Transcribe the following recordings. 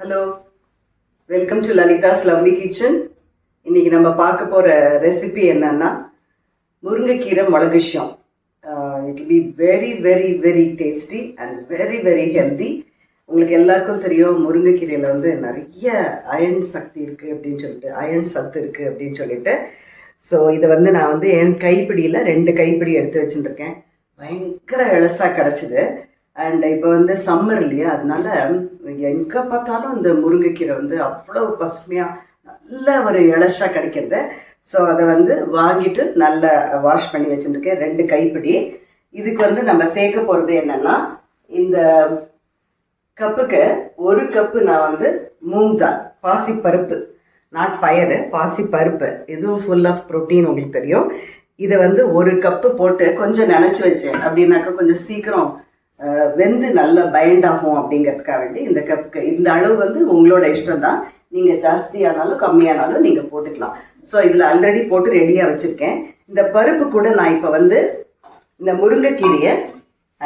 Hello, welcome to Lalitha's lovely kitchen. இன்னைக்கு நம்ம பார்க்க போகிற ரெசிபி என்னன்னா முருங்கைக்கீரை மிளகுஷ்யம். It will be very very very tasty and very very healthy. உங்களுக்கு எல்லாருக்கும் தெரியும், முருங்கைக்கீரையில் நிறைய அயர்ன் சக்தி இருக்குது அப்படின்னு சொல்லிட்டு, அயர்ன் சத்து இருக்குது அப்படின்னு சொல்லிட்டு. ஸோ இதை நான் என் கைப்பிடியில் 2 கைப்பிடி எடுத்து வச்சுட்டுருக்கேன். பயங்கர இலசாக கிடச்சிது. அண்ட் இப்போ சம்மர் இல்லையா, அதனால எங்கே பார்த்தாலும் இந்த முருங்கைக்கீரை அவ்வளோ பசுமையாக நல்ல ஒரு இலசாக கிடைக்கிறது. ஸோ அதை வாங்கிட்டு நல்லா வாஷ் பண்ணி வச்சுருக்கேன் 2 கைப்பிடி. இதுக்கு நம்ம சேர்க்க போகிறது என்னென்னா, இந்த கப்புக்கு 1 கப்பு நான் மூங் தால், பாசிப்பருப்பு, நாட் பயறு, பாசிப்பருப்பு. இதுவும் ஃபுல் ஆஃப் ப்ரோட்டீன், உங்களுக்கு தெரியும். இதை 1 கப்பு போட்டு கொஞ்சம் நினச்சி வச்சேன் அப்படின்னாக்கா கொஞ்சம் சீக்கிரம் வெந்து நல்லா பைண்ட் ஆகும் அப்படிங்கிறதுக்காக வேண்டி இந்த கப்புக்கு இந்த அளவு உங்களோட இஷ்டம் தான். நீங்கள் ஜாஸ்தியானாலும் கம்மியானாலும் நீங்கள் போட்டுக்கலாம். ஸோ இதில் ஆல்ரெடி போட்டு ரெடியாக வச்சுருக்கேன். இந்த பருப்பு கூட நான் இப்போ இந்த முருங்கைக்கீரையை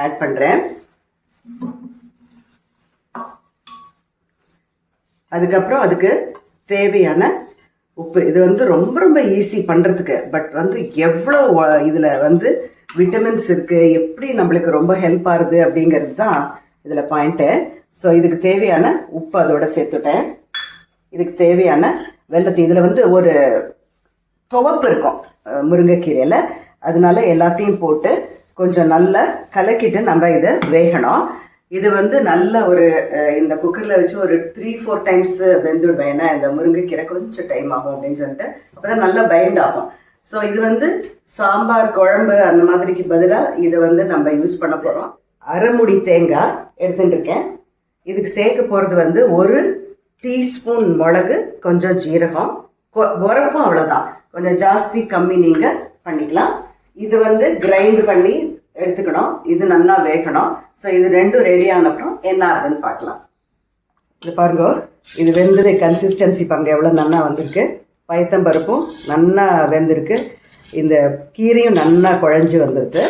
ஆட் பண்ணுறேன். அதுக்கப்புறம் அதுக்கு தேவையான உப்பு. இது ரொம்ப ரொம்ப ஈஸி பண்ணுறதுக்கு. பட் எவ்வளோ இதில் விட்டமின்ஸ் இருக்குது, எப்படி நம்மளுக்கு ரொம்ப ஹெல்ப் ஆகுது அப்படிங்கிறது தான் இதில் பாயிண்ட்டு. ஸோ இதுக்கு தேவையான உப்பு அதோட சேர்த்துட்டேன். இதுக்கு தேவையான வெல்லத்தை, இதில் ஒரு துவப்பு இருக்கும் முருங்கைக்கீரையில், அதனால எல்லாத்தையும் போட்டு கொஞ்சம் நல்லா கலக்கிட்டு நம்ம இதை வேகணும். இது நல்ல ஒரு இந்த குக்கரில் வச்சு ஒரு 3-4 டைம்ஸ் வெந்துவிடுவேன். ஏன்னா இந்த முருங்கைக்கீரை கொஞ்சம் டைம் ஆகும் அப்படின்னு சொல்லிட்டு, அப்போ தான் நல்லா பைண்ட் ஆகும். ஸோ இது சாம்பார் குழம்பு அந்த மாதிரிக்கு பதிலாக இதை நம்ம யூஸ் பண்ண போகிறோம். அரைமுடி தேங்காய் எடுத்துட்டு இருக்கேன். இதுக்கு சேர்க்க போகிறது 1 டீஸ்பூன் மிளகு, கொஞ்சம் ஜீரகம், உரப்பும் அவ்வளோதான். கொஞ்சம் ஜாஸ்தி கம்மி நீங்கள் பண்ணிக்கலாம். இது கிரைண்ட் பண்ணி எடுத்துக்கணும். இது நல்லா வேகணும். ஸோ இது 2 ரெடி ஆனப்புறம் என்ன ஆகுதுன்னு பார்க்கலாம். இது பாருங்க, இது வெந்தது கன்சிஸ்டன்சி பாருங்க எவ்வளோ நல்லா வந்திருக்கு. பயத்தம்பருப்பும் நல்லா வெந்திருக்கு, இந்த கீரையும் நல்லா குழஞ்சி வந்துடுது.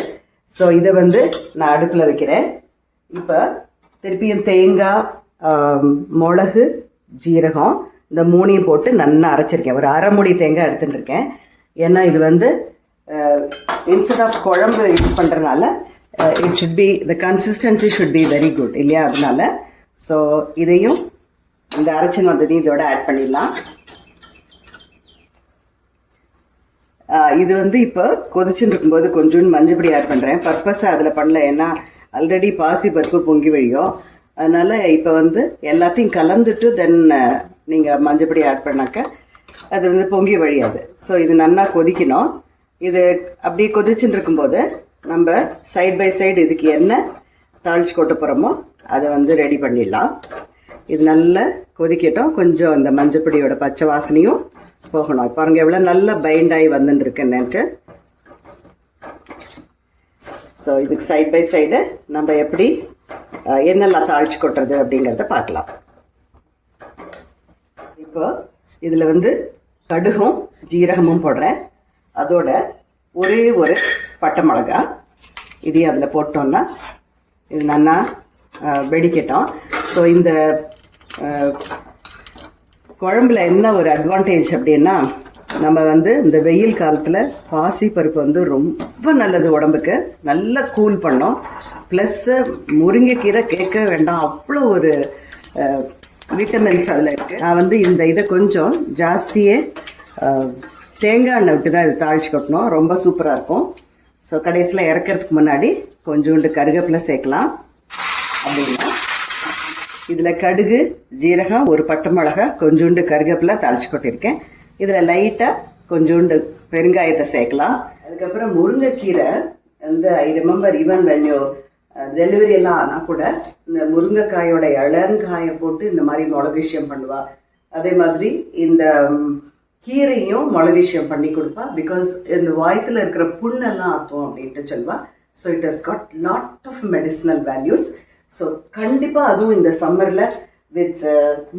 ஸோ இதை நான் அடுப்பில் வைக்கிறேன். இப்போ திருப்பியும் தேங்காய், மிளகு, ஜீரகம் இந்த 3ஐயும் போட்டு நல்லா அரைச்சிருக்கேன். ஒரு அரைமுடி தேங்காய் எடுத்துகிட்டு இருக்கேன். ஏன்னா இது இன்ஸ்டெட் ஆஃப் குழம்பு யூஸ் பண்ணுறதுனால it should be, the consistency should be very good இல்லையா, அதனால. ஸோ இதையும் இந்த அரைச்சின்னு வந்ததையும் இதோட ஆட் பண்ணிடலாம். இது இப்போ கொதிச்சுட்டு இருக்கும்போது கொஞ்சோண்டு மஞ்சப்பொடி ஆட் பண்ணுறேன். பர்பஸாக அதில் பண்ணல, ஏன்னா ஆல்ரெடி பாசி பருப்பு பொங்கி வழியும். அதனால் இப்போ எல்லாத்தையும் கலந்துட்டு தென் நீங்கள் மஞ்சப்பொடி ஆட் பண்ணாக்க அது பொங்கி வழியாது. ஸோ இது நல்லா கொதிக்கணும். இது அப்படியே கொதிச்சுட்டு இருக்கும்போது நம்ம சைட் பை சைடு இதுக்கு என்ன தாளிச்சு கொட்ட போகிறோமோ அதை ரெடி பண்ணிடலாம். இது நல்லா கொதிக்கட்டும். கொஞ்சம் அந்த மஞ்சப்பொடியோட பச்சை வாசனையும் போகணும். பாருங்க எவ்வளோ நல்லா பைண்ட் ஆகி வந்துட்டுருக்குன்னுட்டு. ஸோ இதுக்கு சைட் பை சைடு நம்ம எப்படி என்னெல்லாம் தாளிச்சு கொட்டுறது அப்படிங்கிறத பார்க்கலாம். இப்போ இதில் கடுகும் ஜீரகமும் போடுறேன். அதோட ஒரே ஒரு பட்டை மிளகா இதையும் அதில் போட்டோன்னா இது நல்லா வெடிக்கட்டும். ஸோ இந்த குழம்புல என்ன ஒரு அட்வான்டேஜ் அப்படின்னா, நம்ம இந்த வெயில் காலத்தில் பாசி பருப்பு ரொம்ப நல்லது, உடம்புக்கு நல்லா கூல் பண்ணோம். ப்ளஸ்ஸு முருங்கைக்கீரை கேட்க வேண்டாம், அவ்வளோ ஒரு விட்டமின்ஸ் அதில் இருக்குது. நான் இந்த இதை கொஞ்சம் ஜாஸ்தியே தேங்காய் எண்ணெய் விட்டு தான் இதை தாளிச்சு கொட்டணும். ரொம்ப சூப்பராக இருக்கும். ஸோ கடைசியில் இறக்கிறதுக்கு முன்னாடி கொஞ்சோண்டு கருவேப்பிலை சேர்க்கலாம். அப்படின்னா இதில் கடுகு, ஜீரகம், ஒரு பட்டை மிளகா, கொஞ்சோண்டு கருவேப்பிலை தாளிச்சு கொட்டியிருக்கேன். இதில் லைட்டாக கொஞ்சோண்டு பெருங்காயத்தை சேர்க்கலாம். அதுக்கப்புறம் முருங்கைக்கீரை I remember even when you delivery எல்லாம் ஆனால் கூட இந்த முருங்கைக்காயோட இளங்காயை போட்டு இந்த மாதிரி மிளகுஷ்யம் பண்ணுவா. அதே மாதிரி இந்த கீரையும் மிளகுஷ்யம் பண்ணி கொடுப்பா. பிகாஸ் இந்த வாயத்தில் இருக்கிற புண்ணெல்லாம் ஆற்றும் அப்படின்ட்டு சொல்வா. So it has got lot of medicinal values. So கண்டிப்பாக அதுவும் இந்த சம்மரில் வித்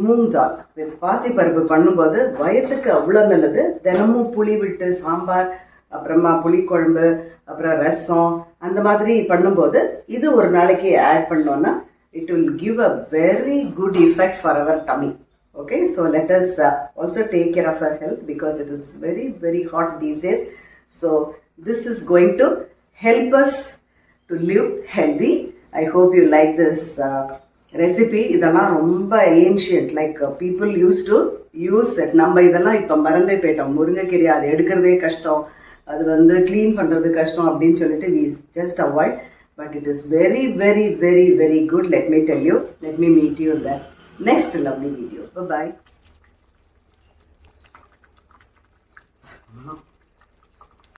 மூங் தால், வித் பாசிப்பருப்பு பண்ணும்போது வயத்துக்கு அவ்வளோ நல்லது. தினமும் புளி விட்டு சாம்பார், அப்புறமா புளிக்குழம்பு, அப்புறம் ரசம் அந்த மாதிரி பண்ணும்போது இது ஒரு நாளைக்கு ஆட் பண்ணோன்னா it will give a very good effect for our tummy. Okay, so let us also take care of our health because it is very, very hot these days. So this is going to help us to live healthy. I hope you like this recipe. இதெல்லாம் ரொம்ப ancient, like people use to use it. நம்ம இதெல்லாம் இப்போ மறந்தே போயிட்டோம். முருங்கைக்கீரை அது எடுக்கிறதே கஷ்டம், அது வந்து க்ளீன் பண்ணுறது கஷ்டம் அப்படின்னு சொல்லிட்டு we just avoid. But it is very, very, very, very good. Let me tell you. Let me meet you in the next lovely video. Bye-bye.